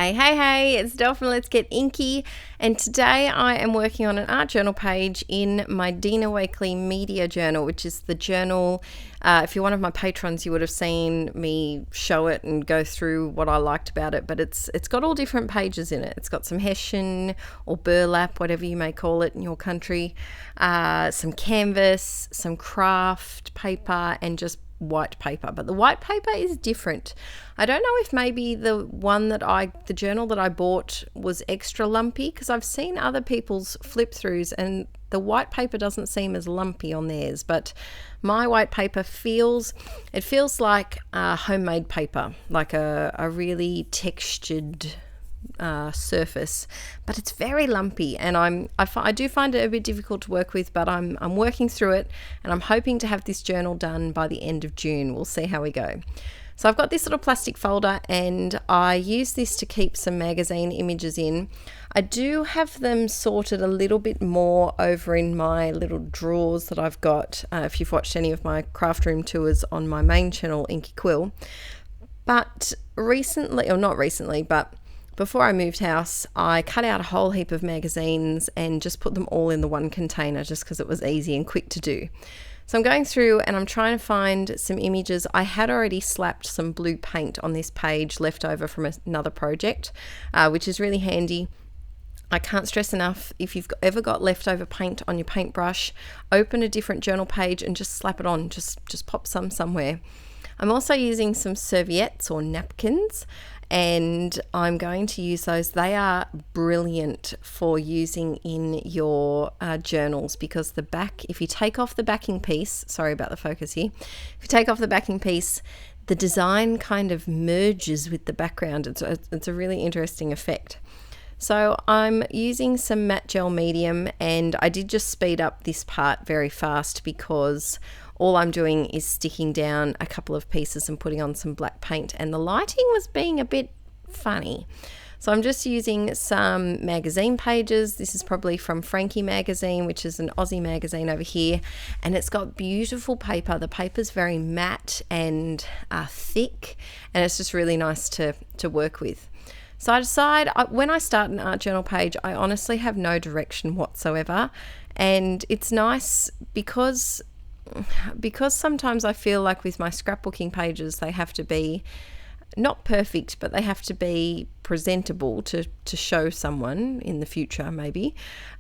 Hey, it's Del from Let's Get Inkie, and today I am working on an art journal page in my Dina Wakley Media Journal, which is the journal. If you're one of my patrons, you would have seen me show it and go through what I liked about it, but it's got all different pages in it. It's got some hessian or burlap, whatever you may call it in your country, some canvas, some craft paper, and just white paper. But the white paper is different. I don't know if maybe the journal that I bought was extra lumpy, because I've seen other people's flip throughs and the white paper doesn't seem as lumpy on theirs, but my white paper feels like homemade paper, like a really textured surface, but it's very lumpy, and I do find it a bit difficult to work with, but I'm working through it, and I'm hoping to have this journal done by the end of June. We'll see how we go. So I've got this little plastic folder, and I use this to keep some magazine images in. I do have them sorted a little bit more over in my little drawers that I've got, if you've watched any of my craft room tours on my main channel, QUILL. But before I moved house, I cut out a whole heap of magazines and just put them all in the one container, just because it was easy and quick to do. So I'm going through and I'm trying to find some images. I had already slapped some blue paint on this page left over from another project, which is really handy. I can't stress enough, if you've ever got leftover paint on your paintbrush, open a different journal page and just slap it on, just pop some somewhere. I'm also using some serviettes or napkins, and I'm going to use those. They are brilliant for using in your journals, because the back, if you take off the backing piece, sorry about the focus here, if you take off the backing piece, the design kind of merges with the background. It's a really interesting effect. So I'm using some matte gel medium, and I did just speed up this part very fast because all I'm doing is sticking down a couple of pieces and putting on some black paint, and the lighting was being a bit funny. So I'm just using some magazine pages. This is probably from Frankie magazine, which is an Aussie magazine over here, and it's got beautiful paper. The paper's very matte and thick, and it's just really nice to work with. So I decide, when I start an art journal page, I honestly have no direction whatsoever, and it's nice because sometimes I feel like with my scrapbooking pages, they have to be not perfect, but they have to be presentable to show someone in the future, maybe.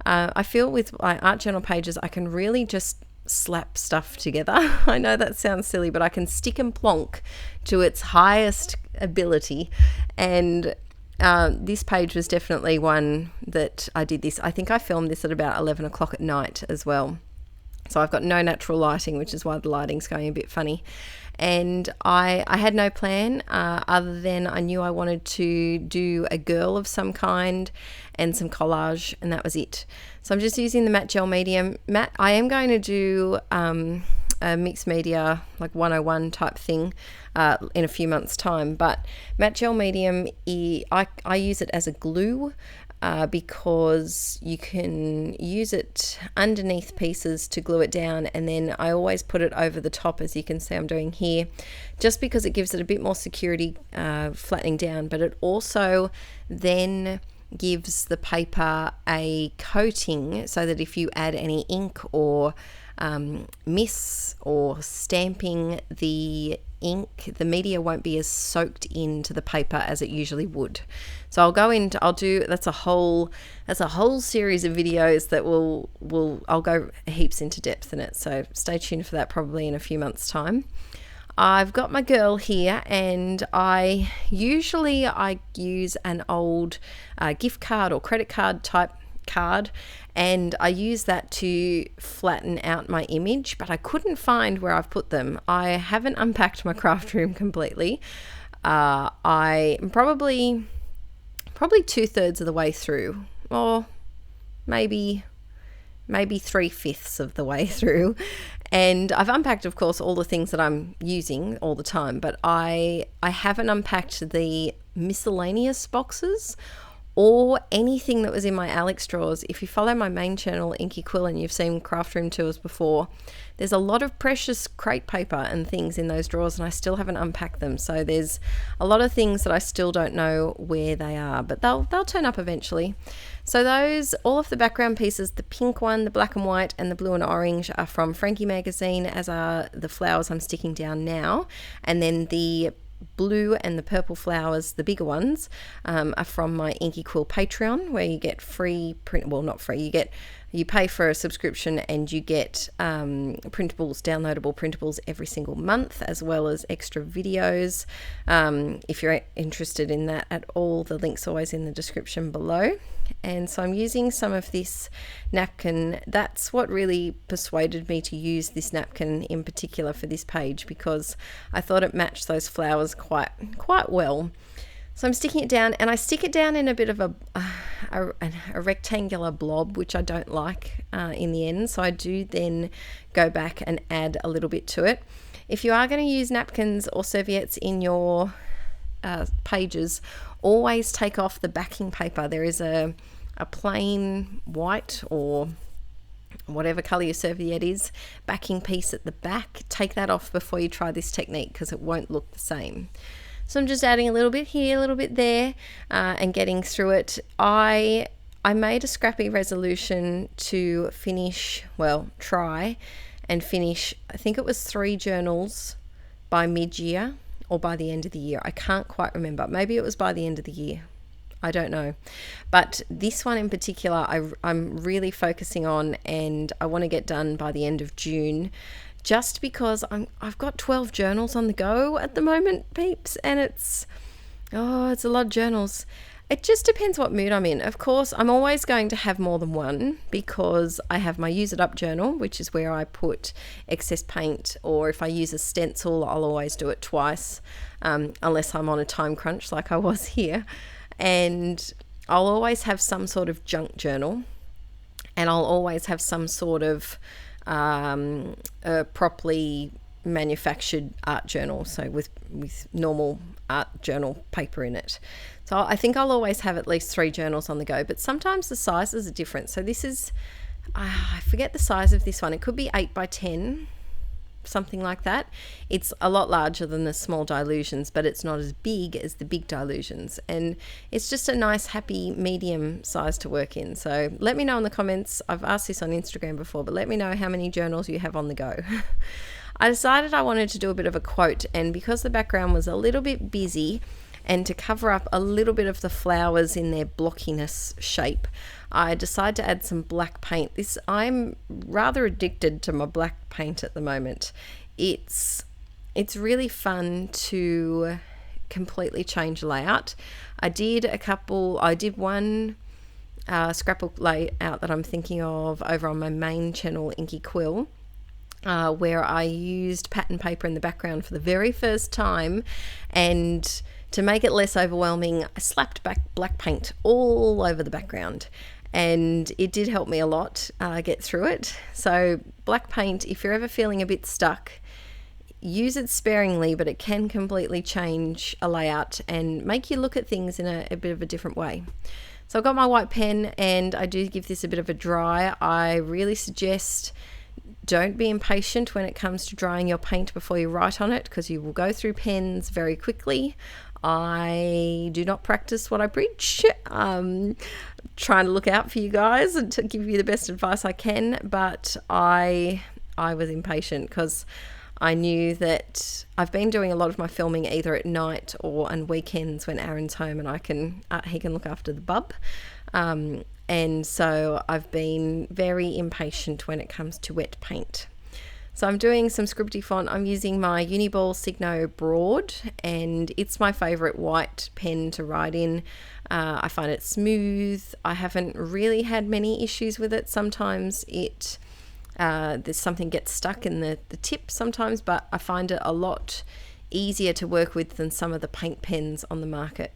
I feel with my art journal pages, I can really just slap stuff together. I know that sounds silly, but I can stick and plonk to its highest ability, and this page was definitely one that I did this. I think I filmed this at about 11 o'clock at night as well. So I've got no natural lighting, which is why the lighting's going a bit funny. And I had no plan other than I knew I wanted to do a girl of some kind and some collage, and that was it. So I'm just using the matte gel medium. I am going to do a mixed media, like 101 type thing in a few months' time. But matte gel medium, I use it as a glue. Because you can use it underneath pieces to glue it down, and then I always put it over the top, as you can see I'm doing here, just because it gives it a bit more security flattening down, but it also then gives the paper a coating so that if you add any ink or mist or stamping, the ink, the media won't be as soaked into the paper as it usually would. So that's a whole series of videos that I'll go heaps into depth in it. So stay tuned for that, probably in a few months' time. I've got my girl here, and I usually use an old gift card or credit card type card, and I use that to flatten out my image, but I couldn't find where I've put them. I haven't unpacked my craft room completely. I'm probably 2/3 of the way through, or maybe 3/5 of the way through, and I've unpacked, of course, all the things that I'm using all the time, but I haven't unpacked the miscellaneous boxes or anything that was in my Alex drawers. If you follow my main channel, Inkie Quill, and you've seen craft room tours before, there's a lot of precious crate paper and things in those drawers, and I still haven't unpacked them. So there's a lot of things that I still don't know where they are, but they'll turn up eventually. So those, all of the background pieces, the pink one, the black and white, and the blue and orange are from Frankie magazine, as are the flowers I'm sticking down now. And then the blue and the purple flowers, the bigger ones, are from my Inkie Quill Patreon, where you get free print, well, not free, you pay for a subscription and you get printables, downloadable printables every single month, as well as extra videos. If you're interested in that at all, the link's always in the description below. And so I'm using some of this napkin. That's what really persuaded me to use this napkin in particular for this page, because I thought it matched those flowers quite well. So I'm sticking it down, and I stick it down in a bit of a rectangular blob, which I don't like in the end. So I do then go back and add a little bit to it. If you are going to use napkins or serviettes in your pages, always take off the backing paper. There is a plain white or whatever color your serviette is backing piece at the back. Take that off before you try this technique, because it won't look the same. So I'm just adding a little bit here, a little bit there, and getting through it. I made a scrappy resolution to finish, well, try and finish, I think it was 3 journals by mid-year or by the end of the year. I can't quite remember. Maybe it was by the end of the year. I don't know. But this one in particular, I'm really focusing on, and I want to get done by the end of June. Just because I've got 12 journals on the go at the moment, peeps, and it's a lot of journals. It just depends what mood I'm in. Of course, I'm always going to have more than one, because I have my use it up journal, which is where I put excess paint, or if I use a stencil, I'll always do it twice, unless I'm on a time crunch like I was here. And I'll always have some sort of junk journal, and I'll always have some sort of properly manufactured art journal, so with normal art journal paper in it. So I think I'll always have at least 3 journals on the go, but sometimes the sizes are different. So this is, I forget the size of this one. It could be 8 by 10, something like that. It's a lot larger than the small Dilutions, but it's not as big as the big Dilutions, and it's just a nice happy medium size to work in. So let me know in the comments. I've asked this on Instagram before, but let me know how many journals you have on the go. I decided I wanted to do a bit of a quote, and because the background was a little bit busy, and to cover up a little bit of the flowers in their blockiness shape, I decided to add some black paint. I'm rather addicted to my black paint at the moment. It's really fun to completely change layout. I did one scrapbook layout that I'm thinking of over on my main channel, Inkie Quill, where I used pattern paper in the background for the very first time, and to make it less overwhelming, I slapped back black paint all over the background, and it did help me a lot get through it. So black paint, if you're ever feeling a bit stuck, use it sparingly, but it can completely change a layout and make you look at things in a bit of a different way. So I've got my white pen, and I do give this a bit of a dry. I really suggest don't be impatient when it comes to drying your paint before you write on it, because you will go through pens very quickly. I do not practice what I preach. Trying to look out for you guys and to give you the best advice I can, but I was impatient because I knew that I've been doing a lot of my filming either at night or on weekends when Aaron's home, and he can look after the bub. And so I've been very impatient when it comes to wet paint. So I'm doing some scripty font. I'm using my Uniball Signo Broad, and it's my favorite white pen to write in. I find it smooth. I haven't really had many issues with it. Sometimes there's something gets stuck in the tip sometimes, but I find it a lot easier to work with than some of the paint pens on the market.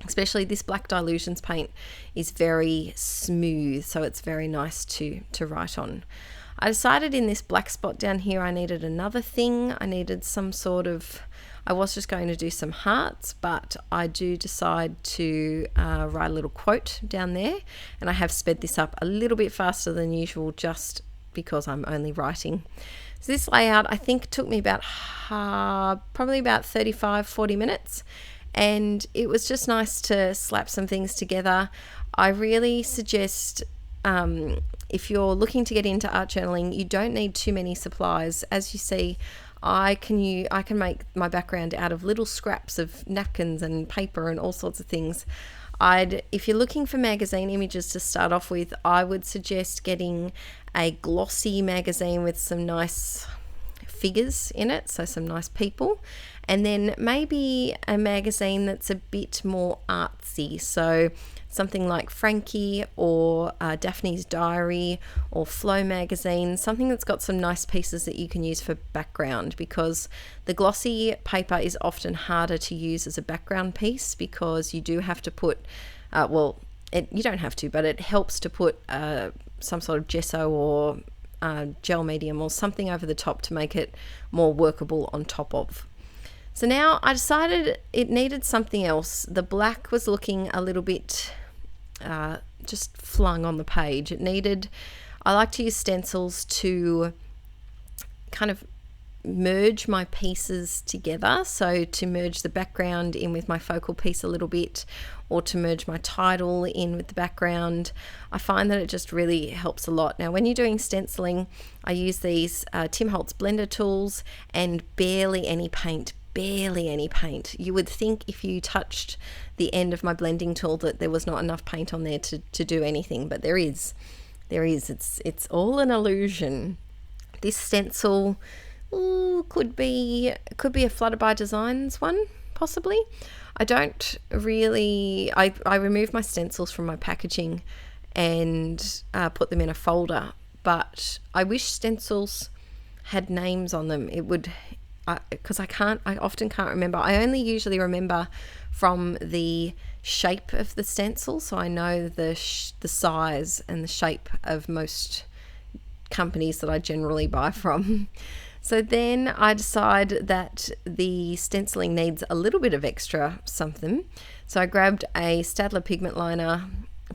Especially this Black Dilutions paint is very smooth, so it's very nice to write on. I decided in this black spot down here I needed another thing. I needed some sort of, I was just going to do some hearts, but I do decide to write a little quote down there, and I have sped this up a little bit faster than usual just because I'm only writing. So this layout I think took me about probably about 35-40 minutes, and it was just nice to slap some things together. I really suggest if you're looking to get into art journaling, you don't need too many supplies. As you see, I can make my background out of little scraps of napkins and paper and all sorts of things. If you're looking for magazine images to start off with, I would suggest getting a glossy magazine with some nice figures in it, so some nice people, and then maybe a magazine that's a bit more artsy, so something like Frankie or Daphne's Diary or Flow magazine, something that's got some nice pieces that you can use for background, because the glossy paper is often harder to use as a background piece because you do have to put, you don't have to, but it helps to put some sort of gesso or gel medium or something over the top to make it more workable on top of. So now I decided it needed something else. The black was looking a little bit just flung on the page. I like to use stencils to kind of merge my pieces together, so to merge the background in with my focal piece a little bit, or to merge my title in with the background. I find that it just really helps a lot. Now when you're doing stenciling, I use these Tim Holtz blender tools and barely any paint. You would think if you touched the end of my blending tool that there was not enough paint on there to do anything, but there is. It's all an illusion. This stencil could be a Flutterby Designs one, possibly. I remove my stencils from my packaging and put them in a folder, but I wish stencils had names on them. It would, because I often can't remember. I only usually remember from the shape of the stencil, so I know the size and the shape of most companies that I generally buy from. So then I decide that the stenciling needs a little bit of extra something. So I grabbed a Staedtler pigment liner,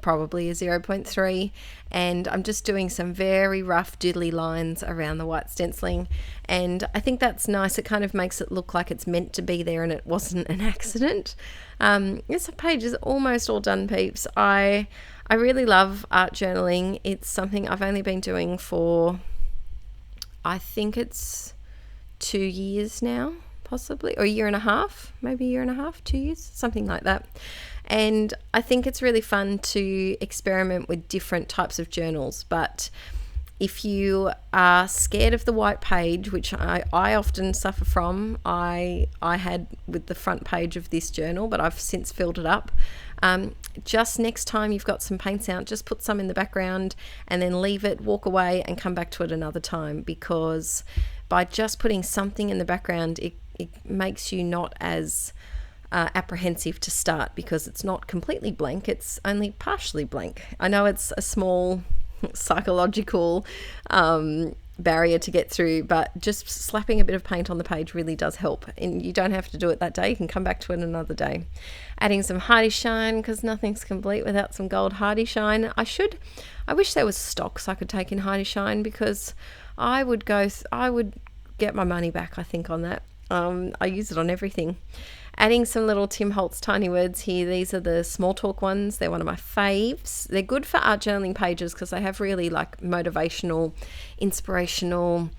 probably a 0.3, and I'm just doing some very rough doodly lines around the white stenciling, and I think that's nice. It kind of makes it look like it's meant to be there and it wasn't an accident. This page is almost all done, peeps. I really love art journaling. It's something I've only been doing for, I think it's 2 years now, possibly, or a year and a half, maybe a year and a half, 2 years, something like that. And I think it's really fun to experiment with different types of journals. But if you are scared of the white page, which I often suffer from, I had with the front page of this journal, but I've since filled it up. Just next time you've got some paints out, just put some in the background and then leave it, walk away and come back to it another time, because by just putting something in the background, it makes you not as apprehensive to start, because it's not completely blank, it's only partially blank. I know it's a small psychological barrier to get through, but just slapping a bit of paint on the page really does help, and you don't have to do it that day. You can come back to it another day. Adding some hiiiii shine, because nothing's complete without some gold hiiiii shine. I wish there was stocks I could take in hiiiii shine, because I would get my money back, I think, on that. I use it on everything. Adding some little Tim Holtz tiny words here. These are the small talk ones. They're one of my faves. They're good for art journaling pages because they have really like motivational, inspirational,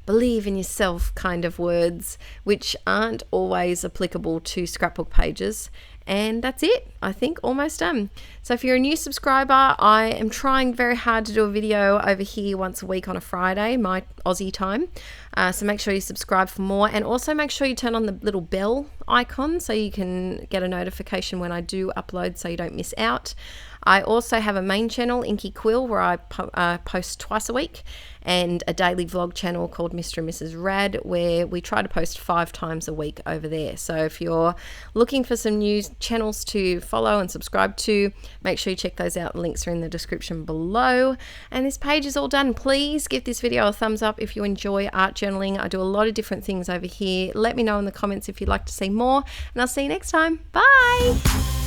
believe in yourself kind of words, which aren't always applicable to scrapbook pages. And that's it, I think, almost done. So if you're a new subscriber, I am trying very hard to do a video over here once a week on a Friday, my Aussie time. So make sure you subscribe for more, and also make sure you turn on the little bell icon so you can get a notification when I do upload, so you don't miss out. I also have a main channel, QUILL, where I post twice a week, and a daily vlog channel called Mr. and Mrs. Rad, where we try to post 5 times a week over there. So if you're looking for some new channels to follow and subscribe to, make sure you check those out. The links are in the description below. And this page is all done. Please give this video a thumbs up if you enjoy art journaling. I do a lot of different things over here. Let me know in the comments if you'd like to see more, and I'll see you next time. Bye.